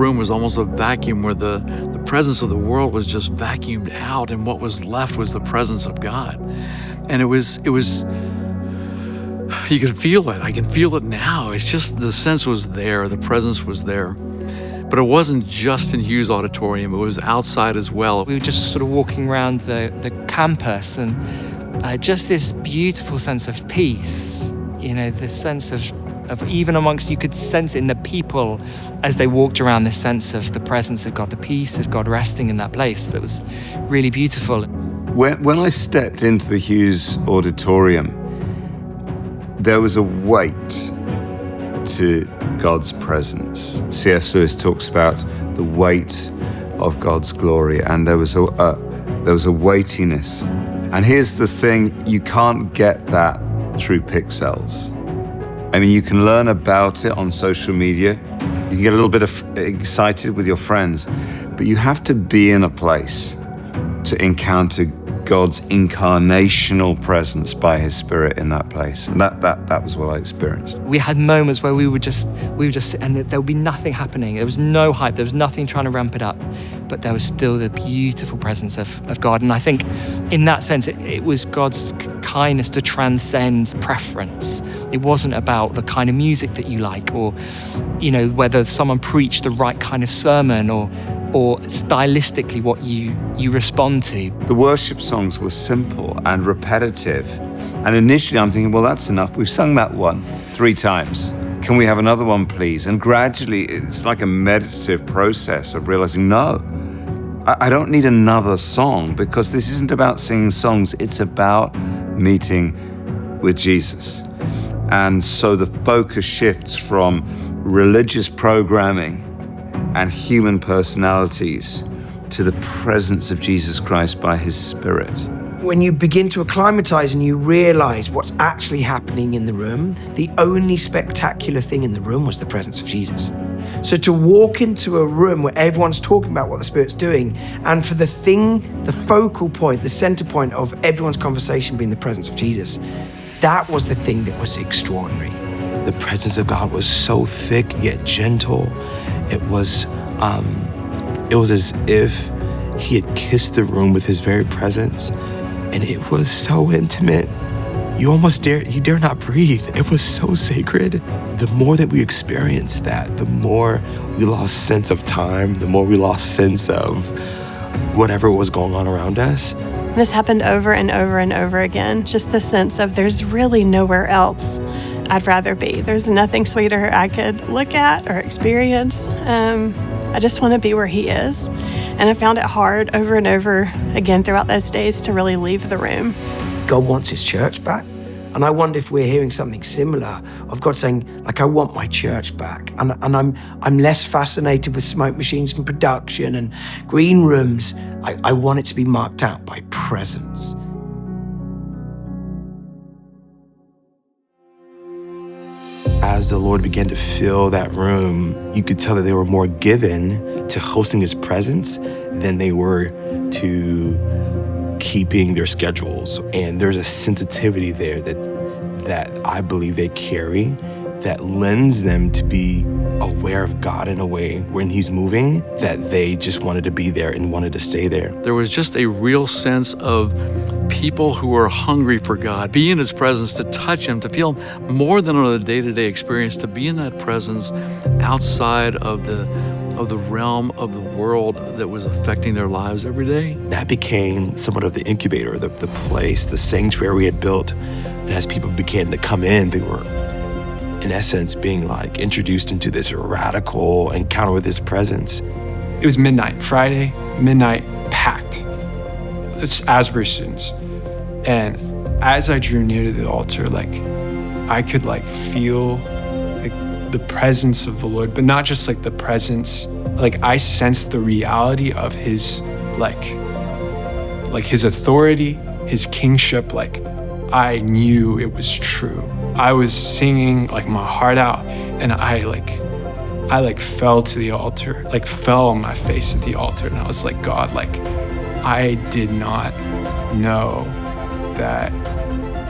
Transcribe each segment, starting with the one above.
room was almost a vacuum where the presence of the world was just vacuumed out, and what was left was the presence of God. And it was you could feel it. I can feel it now. It's just the sense was there, the presence was there. But it wasn't just in Hughes Auditorium, it was outside as well. We were just sort of walking around the campus, and just this beautiful sense of peace, this sense of even amongst, you could sense it in the people as they walked around, this sense of the presence of God, the peace of God resting in that place. That was really beautiful. When I stepped into the Hughes Auditorium, there was a weight to God's presence. C.S. Lewis talks about the weight of God's glory, and there was a weightiness. And here's the thing, you can't get that through pixels. I mean, you can learn about it on social media. You can get a little bit excited with your friends, but you have to be in a place to encounter God's incarnational presence by His Spirit in that place. And that was what I experienced. We had moments where we would just sit, and there would be nothing happening. There was no hype. There was nothing trying to ramp it up. But there was still the beautiful presence of God. And I think in that sense, it was God's kindness to transcend preference. It wasn't about the kind of music that you like, or, whether someone preached the right kind of sermon, or stylistically what you respond to. The worship songs were simple and repetitive. And initially I'm thinking, well, that's enough. We've sung that one 3 times. Can we have another one, please? And gradually it's like a meditative process of realizing, no, I don't need another song, because this isn't about singing songs. It's about meeting with Jesus. And so the focus shifts from religious programming and human personalities to the presence of Jesus Christ by His Spirit. When you begin to acclimatize and you realize what's actually happening in the room, the only spectacular thing in the room was the presence of Jesus. So to walk into a room where everyone's talking about what the Spirit's doing, and for the focal point, the center point of everyone's conversation being the presence of Jesus, that was the thing that was extraordinary. The presence of God was so thick yet gentle. It was as if He had kissed the room with His very presence, and it was so intimate. You dare not breathe. It was so sacred. The more that we experienced that, the more we lost sense of time, the more we lost sense of whatever was going on around us. This happened over and over and over again. Just the sense of there's really nowhere else I'd rather be. There's nothing sweeter I could look at or experience. I just want to be where He is. And I found it hard over and over again throughout those days to really leave the room. God wants His church back. And I wonder if we're hearing something similar of God saying, I want my church back. And I'm less fascinated with smoke machines and production and green rooms. I want it to be marked out by presence. As the Lord began to fill that room, you could tell that they were more given to hosting His presence than they were to keeping their schedules. And there's a sensitivity there that I believe they carry that lends them to be aware of God in a way when He's moving, that they just wanted to be there and wanted to stay there. There was just a real sense of people who are hungry for God, be in His presence, to touch Him, to feel Him more than on a day-to-day experience, to be in that presence outside of the realm of the world that was affecting their lives every day. That became somewhat of the incubator, the place, the sanctuary we had built. And as people began to come in, they were, in essence, being introduced into this radical encounter with His presence. It was midnight, Friday, midnight, packed. It's Asbury students. And as I drew near to the altar, I could feel the presence of the Lord, but not just the presence. I sensed the reality of His His authority, His kingship. I knew it was true. I was singing my heart out, and I fell to the altar, fell on my face at the altar, and I was like, God, I did not know that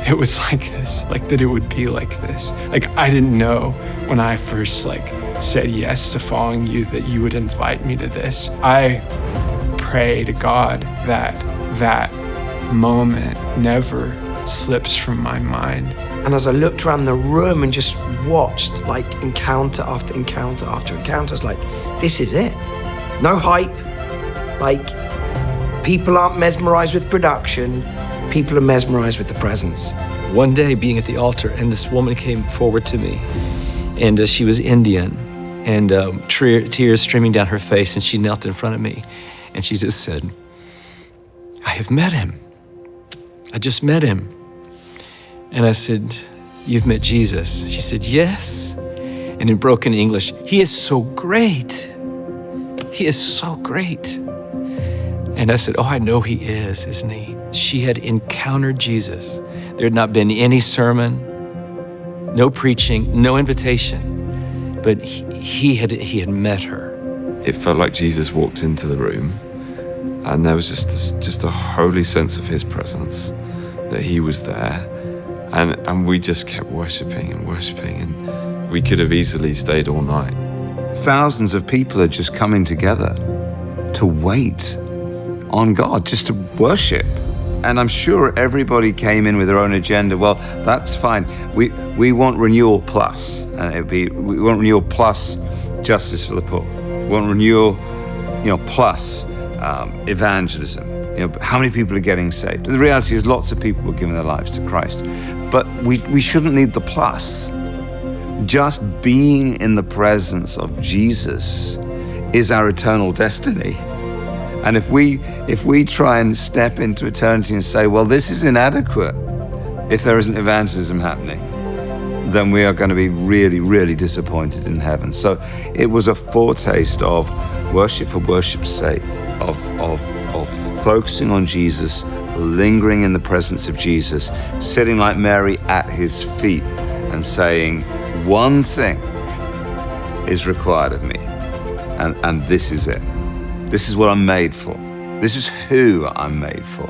it was like this, that it would be like this. I didn't know when I first said yes to following you, that you would invite me to this. I pray to God that that moment never slips from my mind. And as I looked around the room and just watched like encounter after encounter after encounter, I was like, this is it. No hype. Like, people aren't mesmerized with production. People are mesmerized with the presence. One day being at the altar, and this woman came forward to me, and she was Indian, and tears streaming down her face, and she knelt in front of me, and she just said, I have met him. I just met him. And I said, you've met Jesus? She said, yes. And in broken English, he is so great. He is so great. And I said, oh, I know he is, isn't he? She had encountered Jesus. There had not been any sermon, no preaching, no invitation, but he had met her. It felt like Jesus walked into the room, and there was just a holy sense of his presence, that he was there. And we just kept worshiping, and we could have easily stayed all night. Thousands of people are just coming together to wait on God, just to worship. And I'm sure everybody came in with their own agenda. Well, that's fine. We want renewal plus, and we want renewal plus justice for the poor. We want renewal, plus evangelism. How many people are getting saved? The reality is lots of people are giving their lives to Christ. But we shouldn't need the plus. Just being in the presence of Jesus is our eternal destiny. And if we try and step into eternity and say, well, this is inadequate if there isn't evangelism happening, then we are going to be really, really disappointed in heaven. So it was a foretaste of worship for worship's sake, of focusing on Jesus, lingering in the presence of Jesus, sitting like Mary at his feet and saying, one thing is required of me, and this is it. This is what I'm made for. This is who I'm made for.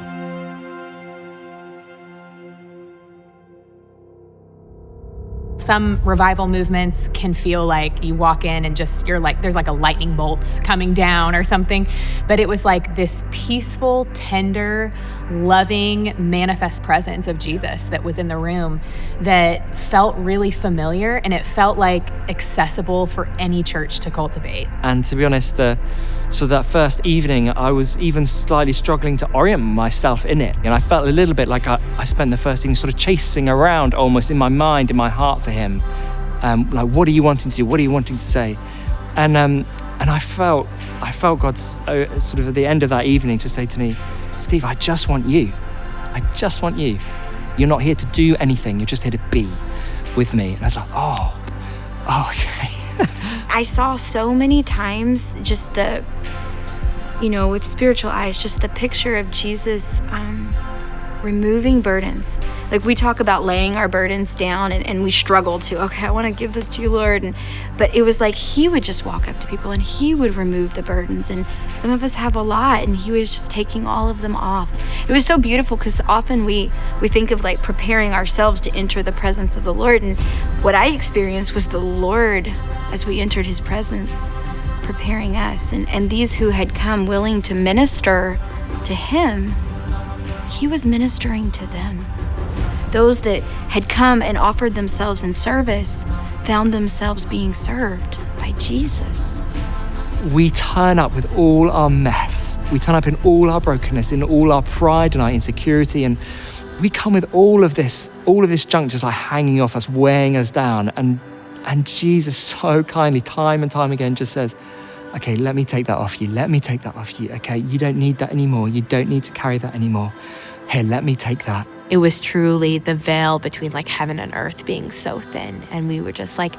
Some revival movements can feel like you walk in and just, there's like a lightning bolt coming down or something. But it was like this peaceful, tender, loving, manifest presence of Jesus that was in the room that felt really familiar, and it felt like accessible for any church to cultivate. And to be honest, so that first evening, I was even slightly struggling to orient myself in it. And I felt a little bit like I spent the first evening sort of chasing around almost in my mind, in my heart for him. Like, what are you wanting to do? What are you wanting to say? And I felt God's sort of at the end of that evening to say to me, Steve, I just want you. I just want you. You're not here to do anything. You're just here to be with me. And I was like, oh, okay. I saw so many times just with spiritual eyes, just the picture of Jesus removing burdens. Like, we talk about laying our burdens down and we struggle to, okay, I want to give this to you, Lord. But it was like he would just walk up to people and he would remove the burdens. And some of us have a lot, and he was just taking all of them off. It was so beautiful, because often we think of like preparing ourselves to enter the presence of the Lord. And what I experienced was the Lord, as we entered his presence, preparing us. And these who had come willing to minister to him, he was ministering to them. Those that had come and offered themselves in service found themselves being served by Jesus. We turn up with all our mess. We turn up in all our brokenness, in all our pride and our insecurity, and we come with all of this junk just like hanging off us, weighing us down. And Jesus so kindly, time and time again, just says, okay, let me take that off you. Let me take that off you. Okay, you don't need that anymore. You don't need to carry that anymore. Here, let me take that. It was truly the veil between like heaven and earth being so thin. And we were just like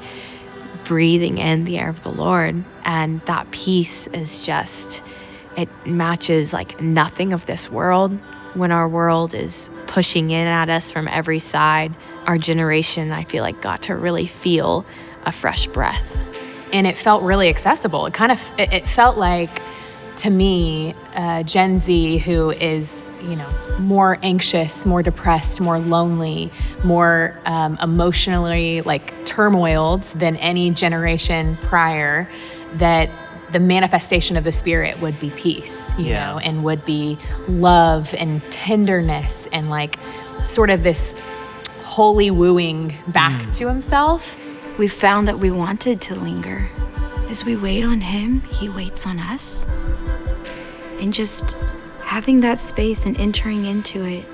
breathing in the air of the Lord. And that peace is just, it matches like nothing of this world. When our world is pushing in at us from every side, our generation, I feel like, got to really feel a fresh breath. And it felt really accessible. It felt like to me, Gen Z who is, more anxious, more depressed, more lonely, more emotionally turmoiled than any generation prior, that the manifestation of the Spirit would be peace, you know, and would be love and tenderness and sort of this holy wooing back to himself. We found that we wanted to linger. As we wait on him, he waits on us. And just having that space and entering into it,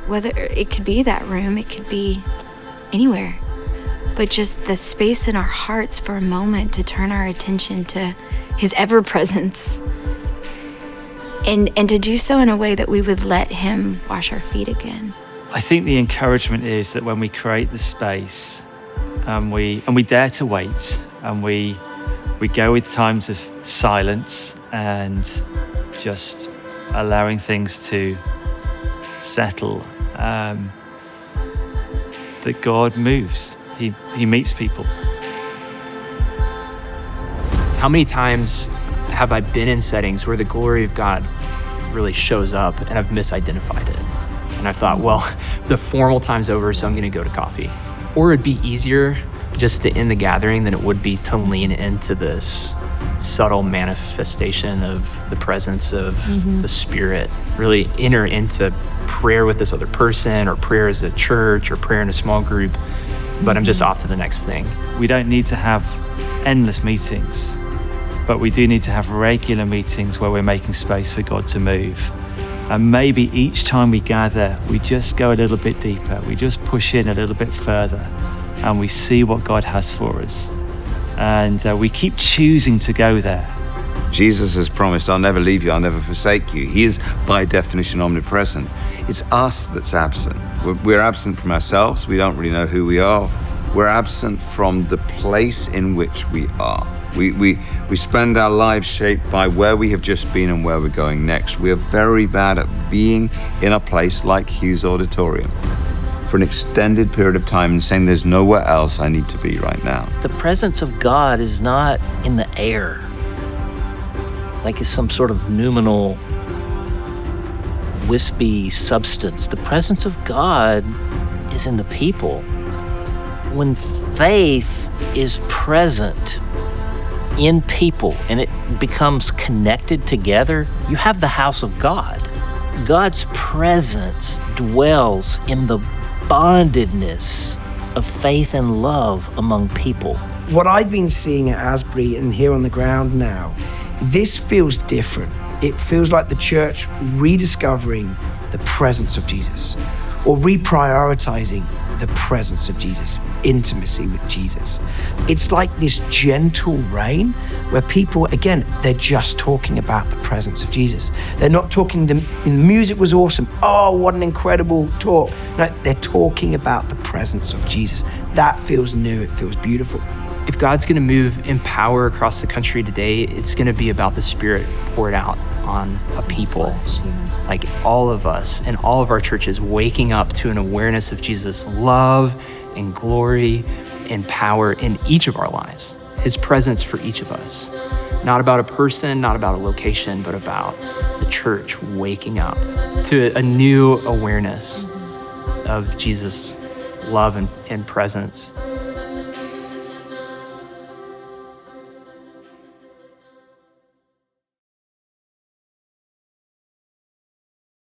whether it could be that room, it could be anywhere, but just the space in our hearts for a moment to turn our attention to his ever-presence and to do so in a way that we would let him wash our feet again. I think the encouragement is that when we create the space and we dare to wait and we go with times of silence and just allowing things to settle, that God moves. He meets people. How many times have I been in settings where the glory of God really shows up and I've misidentified it? And I thought, well, the formal time's over, so I'm gonna go to coffee. Or it'd be easier just to end the gathering than it would be to lean into this subtle manifestation of the presence of the Spirit, really enter into prayer with this other person or prayer as a church or prayer in a small group, but I'm just off to the next thing. We don't need to have endless meetings, but we do need to have regular meetings where we're making space for God to move. And maybe each time we gather, we just go a little bit deeper, we just push in a little bit further, and we see what God has for us. And we keep choosing to go there. Jesus has promised, I'll never leave you, I'll never forsake you. He is, by definition, omnipresent. It's us that's absent. We're absent from ourselves. We don't really know who we are. We're absent from the place in which we are. We spend our lives shaped by where we have just been and where we're going next. We are very bad at being in a place like Hughes Auditorium for an extended period of time and saying there's nowhere else I need to be right now. The presence of God is not in the air, like it's some sort of noumenal, wispy substance. The presence of God is in the people. When faith is present in people and it becomes connected together, you have the house of God. God's presence dwells in the bondedness of faith and love among people. What I've been seeing at Asbury and here on the ground now, this feels different. It feels like the church rediscovering the presence of Jesus or reprioritizing the presence of Jesus, intimacy with Jesus. It's like this gentle rain where people, again, they're just talking about the presence of Jesus. They're not talking, the music was awesome. Oh, what an incredible talk. No, they're talking about the presence of Jesus. That feels new, it feels beautiful. If God's gonna move in power across the country today, it's gonna be about the Spirit poured out on a people. Like all of us and all of our churches waking up to an awareness of Jesus' love and glory and power in each of our lives. His presence for each of us. Not about a person, not about a location, but about the church waking up to a new awareness of Jesus' love and presence.